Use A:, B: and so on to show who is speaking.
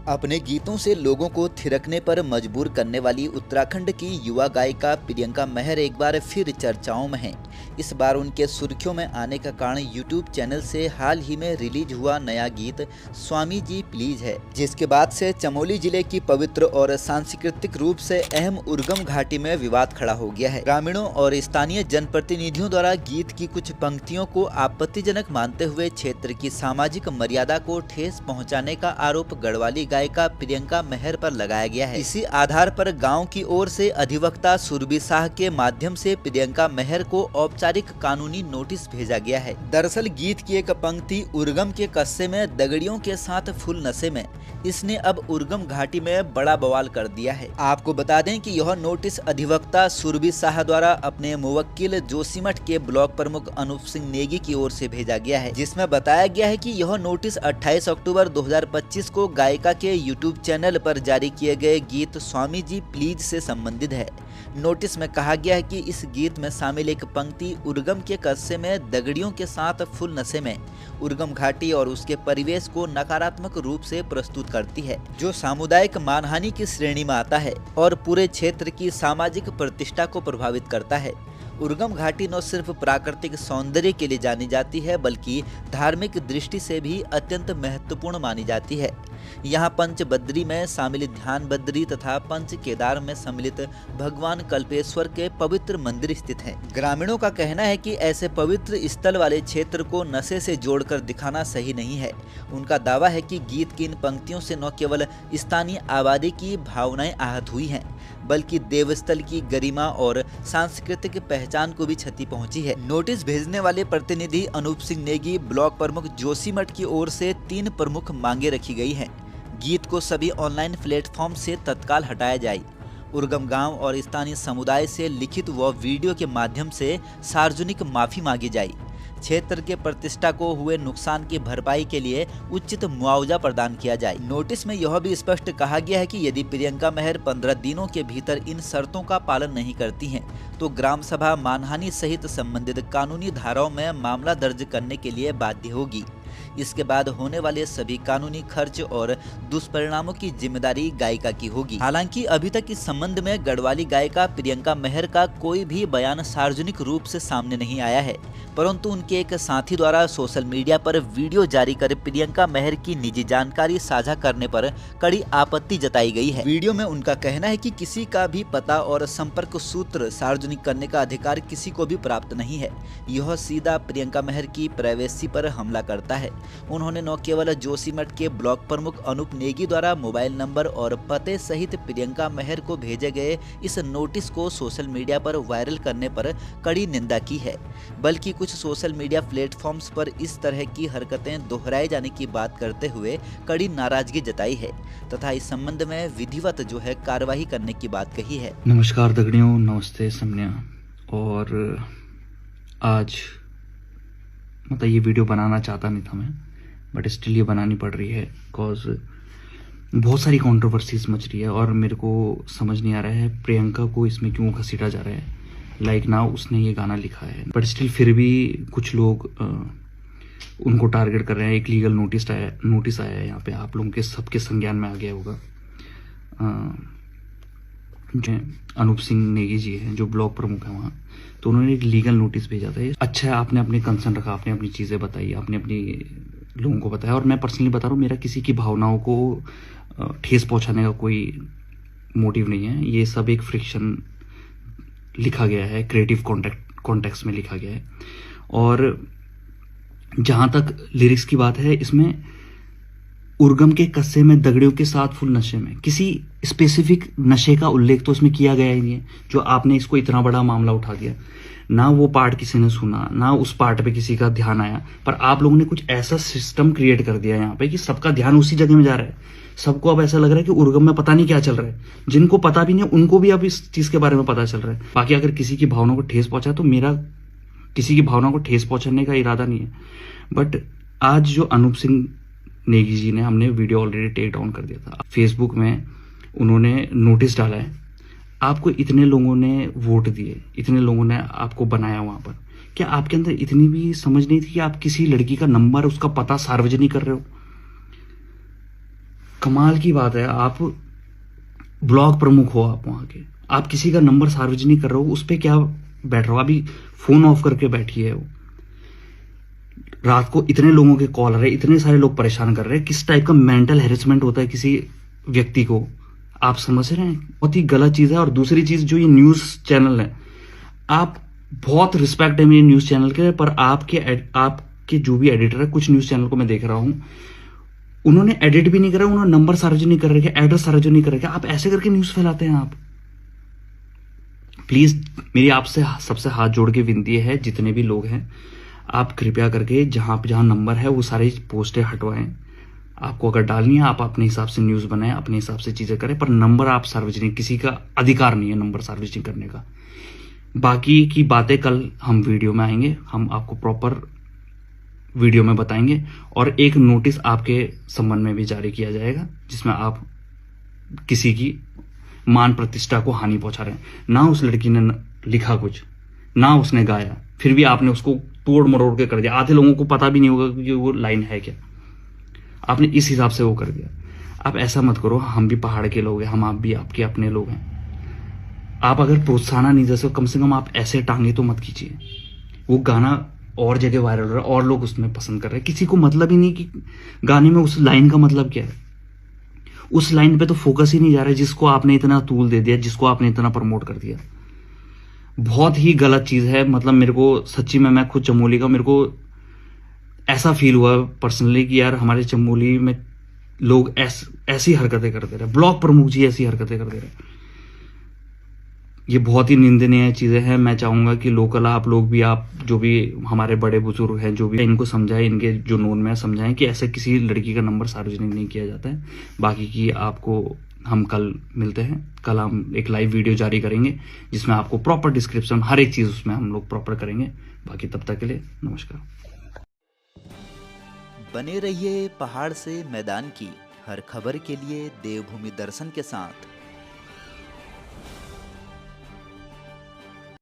A: अपने गीतों से लोगों को थिरकने पर मजबूर करने वाली उत्तराखंड की युवा गायिका प्रियंका मेहर एक बार फिर चर्चाओं में हैं। इस बार उनके सुर्खियों में आने का कारण यूट्यूब चैनल से हाल ही में रिलीज हुआ नया गीत स्वामी जी प्लीज है, जिसके बाद से चमोली जिले की पवित्र और सांस्कृतिक रूप से अहम उर्गम घाटी में विवाद खड़ा हो गया है। ग्रामीणों और स्थानीय जनप्रतिनिधियों द्वारा गीत की कुछ पंक्तियों को आपत्तिजनक मानते हुए क्षेत्र की सामाजिक मर्यादा को ठेस पहुँचाने का आरोप गढ़वाली गायिका प्रियंका मेहर पर लगाया गया है। इसी आधार पर गांव की ओर से अधिवक्ता सुरभि शाह के माध्यम से प्रियंका मेहर को औपचारिक कानूनी नोटिस भेजा गया है। दरअसल गीत की एक पंक्ति उर्गम के कस्से में दगड़ियों के साथ फुल नशे में, इसने अब उर्गम घाटी में बड़ा बवाल कर दिया है। आपको बता दें कि यह नोटिस अधिवक्ता सुरभि शाह द्वारा अपने मुवक्किल जोशीमठ के ब्लॉक प्रमुख अनूप सिंह नेगी की ओर से भेजा गया है, जिसमें बताया गया है कि यह नोटिस 28 अक्टूबर 2025 को गायिका के यूट्यूब चैनल पर जारी किए गए गीत स्वामी जी प्लीज से संबंधित है। नोटिस में कहा गया है कि इस गीत में शामिल एक पंक्ति उर्गम के कस्से में दगड़ियों के साथ फुल नशे में उर्गम घाटी और उसके परिवेश को नकारात्मक रूप से प्रस्तुत करती है, जो सामुदायिक मानहानि की श्रेणी में आता है और पूरे क्षेत्र की सामाजिक प्रतिष्ठा को प्रभावित करता है। उर्गम घाटी न सिर्फ प्राकृतिक सौंदर्य के लिए जानी जाती है, बल्कि धार्मिक दृष्टि से भी अत्यंत महत्वपूर्ण मानी जाती है। यहाँ पंच बद्री में शामिल ध्यान बद्री तथा पंच केदार में सम्मिलित भगवान कल्पेश्वर के पवित्र मंदिर स्थित हैं। ग्रामीणों का कहना है कि ऐसे पवित्र स्थल वाले क्षेत्र को नशे से जोड़कर दिखाना सही नहीं है। उनका दावा है कि गीत की इन पंक्तियों से न केवल स्थानीय आबादी की भावनाएं आहत हुई हैं, बल्कि देवस्थल की गरिमा और सांस्कृतिक पहचान को भी क्षति पहुंची है। नोटिस भेजने वाले प्रतिनिधि अनूप सिंह नेगी ब्लॉक प्रमुख जोशीमठ की ओर से 3 प्रमुख मांगे रखी गई हैं। गीत को सभी ऑनलाइन प्लेटफॉर्म से तत्काल हटाया जाए, उर्गम गांव और स्थानीय समुदाय से लिखित व वीडियो के माध्यम से सार्वजनिक माफी मांगी जाए, क्षेत्र के प्रतिष्ठा को हुए नुकसान की भरपाई के लिए उचित मुआवजा प्रदान किया जाए। नोटिस में यह भी स्पष्ट कहा गया है कि यदि प्रियंका मेहर 15 दिनों के भीतर इन शर्तों का पालन नहीं करती हैं, तो ग्राम सभा मानहानि सहित संबंधित कानूनी धाराओं में मामला दर्ज करने के लिए बाध्य होगी। इसके बाद होने वाले सभी कानूनी खर्च और दुष्परिणामों की जिम्मेदारी गायिका की होगी। हालांकि अभी तक इस संबंध में गढ़वाली गायिका प्रियंका मेहर का कोई भी बयान सार्वजनिक रूप से सामने नहीं आया है, परंतु उनके एक साथी द्वारा सोशल मीडिया पर वीडियो जारी कर प्रियंका मेहर की निजी जानकारी साझा करने पर कड़ी आपत्ति जताई गई है। वीडियो में उनका कहना है कि किसी का भी पता और संपर्क सूत्र सार्वजनिक करने का अधिकार किसी को भी प्राप्त नहीं है। यह सीधा प्रियंका मेहर की प्राइवेसी पर हमला करता है। उन्होंने न केवल जोशीमठ के ब्लॉक प्रमुख अनूप नेगी द्वारा मोबाइल नंबर और पते सहित प्रियंका मेहर को भेजे गए इस नोटिस को सोशल मीडिया पर वायरल करने पर कड़ी निंदा की है, बल्कि कुछ सोशल मीडिया प्लेटफॉर्म्स पर इस तरह की हरकतें दोहराए जाने की बात करते हुए कड़ी नाराजगी जताई है तथा इस संबंध में विधिवत कार्रवाई करने की बात कही है।
B: नमस्कार दगड़ियों, नमस्ते समन्या। और आज ये वीडियो बनाना चाहता नहीं था मैं, बट स्टिल ये बनानी पड़ रही है बिकॉज बहुत सारी कंट्रोवर्सीज मच रही है और मेरे को समझ नहीं आ रहा है प्रियंका को इसमें क्यों घसीटा जा रहा है। लाइक नाउ उसने ये गाना लिखा है, बट स्टिल फिर भी कुछ लोग उनको टारगेट कर रहे हैं। एक लीगल नोटिस आया है यहाँ पे, आप लोगों के सबके संज्ञान में आ गया होगा। अनूप सिंह नेगी जी हैं जो ब्लॉक प्रमुख है वहाँ, तो उन्होंने एक लीगल नोटिस भेजा था। अच्छा है, आपने अपने कंसर्न रखा, आपने अपनी चीज़ें बताई, आपने अपनी लोगों को बताया। और मैं पर्सनली बता रहा हूँ, मेरा किसी की भावनाओं को ठेस पहुँचाने का कोई मोटिव नहीं है। ये सब एक फ्रिक्शन लिखा गया है, क्रिएटिव कॉन्टेक्स्ट में लिखा गया है। और जहाँ तक लिरिक्स की बात है, इसमें उर्गम के कस्से में दगड़ियों के साथ फुल नशे में, किसी स्पेसिफिक नशे का उल्लेख तो इसमें किया गया ही नहीं है, जो आपने इसको इतना बड़ा मामला उठा दिया। ना वो पार्ट किसी ने सुना, ना उस पार्ट पे किसी का ध्यान आया, पर आप लोगों ने कुछ ऐसा सिस्टम क्रिएट कर दिया यहाँ पे कि सबका ध्यान उसी जगह में जा रहा है। सबको अब ऐसा लग रहा है कि उर्गम में पता नहीं क्या चल रहा है। जिनको पता भी नहीं उनको भी अब इस चीज के बारे में पता चल रहा है। बाकी अगर किसी की भावनाओं को ठेस पहुंचा तो मेरा किसी की भावनाओं को ठेस पहुंचाने का इरादा नहीं है। बट आज जो अनूप सिंह नेगी जी ने, हमने वीडियो ऑलरेडी टेक डाउन कर दिया था, फेसबुक में उन्होंने नोटिस डाला है। आपको इतने लोगों ने वोट दिए, इतने लोगों ने आपको बनाया वहां पर, क्या आपके अंदर इतनी भी समझ नहीं थी कि आप किसी लड़की का नंबर, उसका पता सार्वजनिक कर रहे हो? कमाल की बात है, आप ब्लॉक प्रमुख हो, आप वहाँ के, आप किसी का नंबर सार्वजनिक कर रहे हो, उस पर क्या बैठ रहे हो? अभी फोन ऑफ करके बैठी है वो। रात को इतने लोगों के कॉल आ रहे, इतने सारे लोग परेशान कर रहे हैं। किस टाइप का मेंटल हेरेसमेंट होता है किसी व्यक्ति को, आप समझ रहे हैं? बहुत ही गलत चीज़ है। और दूसरी चीज़, जो ये न्यूज़ चैनल है, आप बहुत रिस्पेक्ट है मेरे न्यूज़ चैनल के, पर आपके जो भी एडिटर है, कुछ न्यूज़ चैनल को मैं देख रहा हूँ, उन्होंने एडिट भी नहीं करा, उन्होंने नंबर सार्वजनिक कर रखे, एड्रेस सार्वजनिक कर रखे। आप ऐसे करके न्यूज़ फैलाते हैं आप? प्लीज़ मेरी आपसे सबसे हाथ जोड़ के विनती है, जितने भी लोग हैं, आप कृपया करके जहाँ नंबर है वो सारी पोस्टें हटवाएं। आपको अगर डालनी है, आप अपने हिसाब से न्यूज़ बनाएं, अपने हिसाब से चीज़ें करें, पर नंबर आप सार्वजनिक, किसी का अधिकार नहीं है नंबर सार्वजनिक करने का। बाकी की बातें कल हम वीडियो में आएंगे, हम आपको प्रॉपर वीडियो में बताएंगे। और एक नोटिस आपके संबंध में भी जारी किया जाएगा, जिसमें आप किसी की मान प्रतिष्ठा को हानि पहुंचा रहे हैं। ना उस लड़की ने लिखा कुछ, ना उसने गाया, फिर भी आपने उसको तोड़ मरोड़ के कर दिया। आधे लोगों को पता भी नहीं होगा कि वो लाइन है क्या, आपने इस हिसाब से वो कर दिया। आप ऐसा मत करो, हम भी पहाड़ के लोग हैं, हम आप भी आपके अपने लोग हैं। आप अगर प्रोत्साहन नहीं दे सकते, कम से कम आप ऐसे टांगे तो मत खींचिए। वो गाना और जगह वायरल हो रहा है और लोग उसमें पसंद कर रहे हैं, किसी को मतलब ही नहीं कि गाने में उस लाइन का मतलब क्या है। उस लाइन पे तो फोकस ही नहीं जा रहा है, जिसको आपने इतना तूल दे दिया, जिसको आपने इतना प्रमोट कर दिया। बहुत ही गलत चीज़ है। मतलब मेरे को सच्ची में, मैं खुद चमोली का, मेरे को ऐसा फील हुआ पर्सनली कि यार हमारे चमोली में लोग ऐसी हरकतें करते रहे, ब्लॉक प्रमुख जी ऐसी हरकतें करते रहे। ये बहुत ही निंदनीय चीज़ें हैं। मैं चाहूँगा कि लोकल आप लोग भी, आप जो भी हमारे बड़े बुजुर्ग हैं, जो भी, इनको समझाएं, इनके जो नोन में समझाएं कि ऐसे किसी लड़की का नंबर सार्वजनिक नहीं किया जाता है। बाकी की आपको हम कल मिलते हैं। कल हम एक लाइव वीडियो जारी करेंगे, जिसमें आपको प्रॉपर डिस्क्रिप्शन, हर एक चीज़ उसमें हम लोग प्रॉपर करेंगे। बाकी तब तक के लिए नमस्कार।
A: बने रहिए पहाड़ से मैदान की हर खबर के लिए देवभूमि दर्शन के साथ।